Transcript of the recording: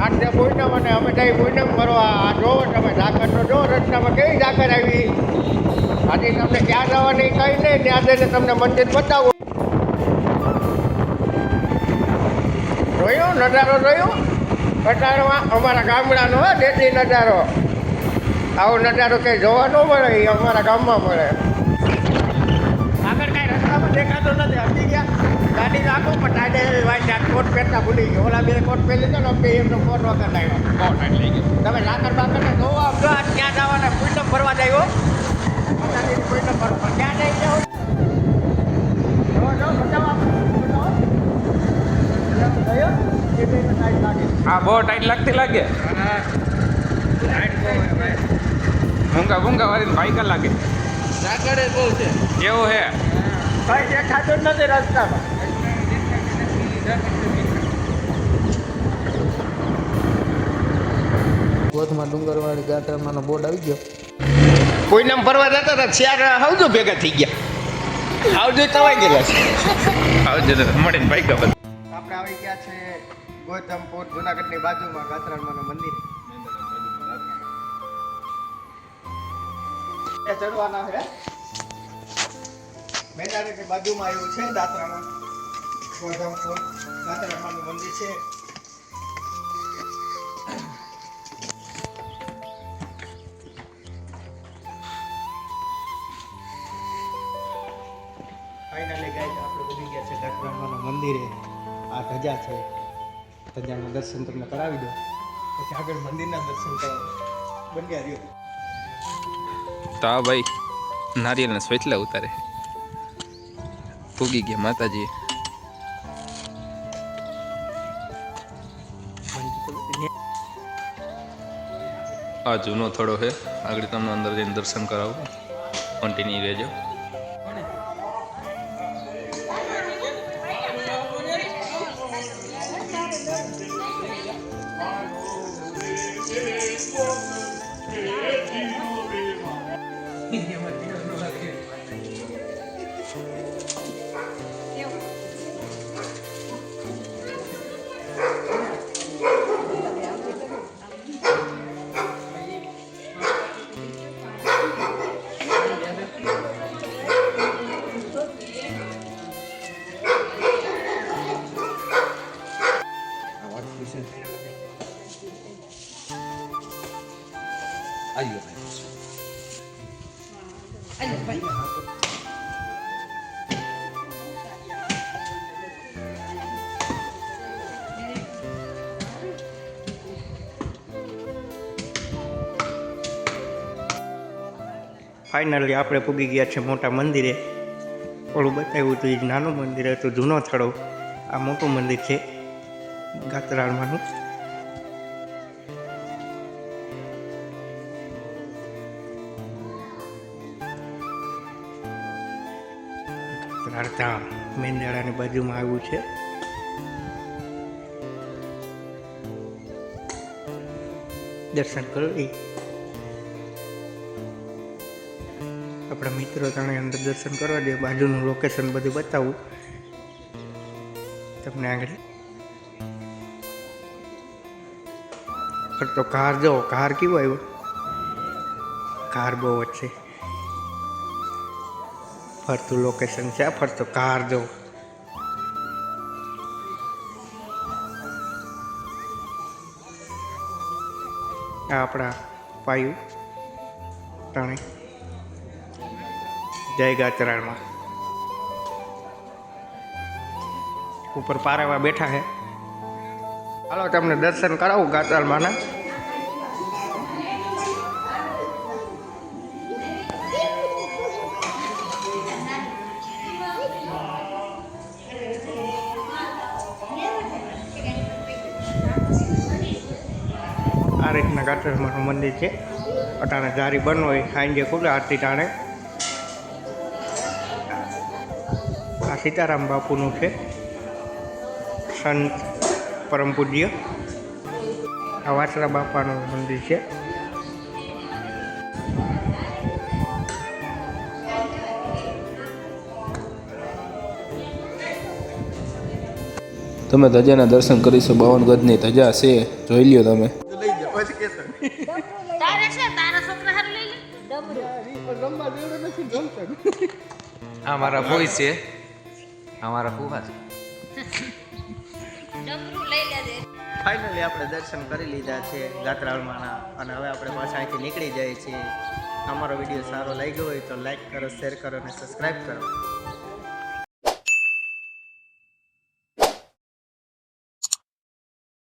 આજે પૂનમ અને અમે જઈ પૂનમ કરવા. આ જોવો તમે ઝાકર તો જો રસ્તામાં કેવી ઝાકર આવી. આજે તમને ક્યાં જવાની કઈ નહીં, ત્યાં જઈને તમને મંદિર બતાવો. જોયું નજારો જોયો? નજારોમાં અમારા ગામડાનો દેશી નજારો. આવો નજારો કંઈ જોવા ન મળે, એ અમારા ગામમાં મળે. આગળ કાંઈ રસ્તામાં દેખાતો નથી. હટી ગયા ગાડી રાખો પણ ટાઈડે વાંચ્યા કોટ પહેરતા ભૂલી ગયો. ઓલા બે કોટ પહેરી તો ને એમનો કોટ વગર લાવ્યો. કોટ લઈ ગયો. તમે ઝાકર બાકરને જોવો આવજો. ક્યાં જવાના? પૂનમ ભરવા જાય. પૂનમ ભરવા ક્યાં જઈ જાઓ? હા, બહુ ટાઈટ લાગતી લાગે. ભૂંગા ભૂંગા વાળી બાઈક લાગે. ઝાકર બહુ છે. કેવું હે? કઈ દેખાતું જ નથી રસ્તામાં. ગોથમાં ડુંગરવાળી ગાંઠામાંનો બોર્ડ આવી ગયો. પૂનમ ભરવા જતા હતા ચાર આવજો ભેગા થઈ ગયા. આવજો તવાઈ ગયેલા છે. આવજો તો મળીને બાઈક બંધ. આપણે આવી ગયા છે ગોતમપુર જુનાગઢની બાજુમાં ગાત્રાણમાનું મંદિર. એ ચડવાના છે. મેદાનની બાજુમાં આવ્યું છે દાત્રામાં ગોતમપુર ગાત્રાણમાનું મંદિર છે. ફાઇનલી ગાઈસ આપણે ઉભી ગયા છે ગાત્રાણમાનું મંદિરે. આ ધજા છે. ધજાના દર્શન તમને કરાવી દો, પછી આગળ મંદિરના દર્શન કરાવો. બન્યા રહ્યો. તો આ ભાઈ નારિયેલને સ્વેચલા ઉતારે. પૂગી ગયા માતાજી. આ જૂનો થોડો છે. આગળ તમને અંદર જઈને દર્શન કરાવું. કન્ટિન્યુ રહેજો. ફાઇનલી આપણે પૂગી ગયા છે મોટા મંદિરે. ઓલું બતાવ્યું હતું એ નાનું મંદિર હતું, જૂનો થડો. આ મોટું મંદિર છે ગાત્રાણમાનું. ગાત્રાધામ મેંદાળાની બાજુમાં આવ્યું છે. દર્શન કરો. આપણા મિત્રો તને અંદર દર્શન કરવા દે. બાજુનું લોકેશન બધું બતાવું તમને આગળ. ફરતો કાર જો, કાર કેવો આવ્યો. કાર બહુ જ છે. ફરતું લોકેશન છે. ફરતો કાર જો. આ આપણા પાયુ ટાણે જય ગાત્રાણમાં. ઉપર પારાવા બેઠા છે. હાલો તમને દર્શન કરાવું ગાત્રાણમાના. આ રીતના ગાત્રાણમાનું મંદિર છે. અટાણે જારી બંધ હોય, સાંજે ખુલ્લે આરતી ટાણે. આ સીતારામ બાપુનું છે, સંત પરમ પૂજ્ય. આ વાસણા બાપાનું મંદિર છે. તમે ધજાના દર્શન કરીશું. 52 ગજની ધજા છે, જોઈ લ્યો તમે. તારે છે તારા છોકરા હારું લઈ લે આ મારા ફોઈ છે, આ મારા ફૂફા છે. ડમરું લઈ લેજે. ફાઇનલી આપણે દર્શન કરી લીધા છે ગાત્રાળમાંના અને હવે આપણે પાછા અહીંથી નીકળી જઈએ છીએ. અમારો વિડીયો સારો લાગ્યો હોય તો લાઈક કરો, શેર કરો અને સબસ્ક્રાઈબ કરો.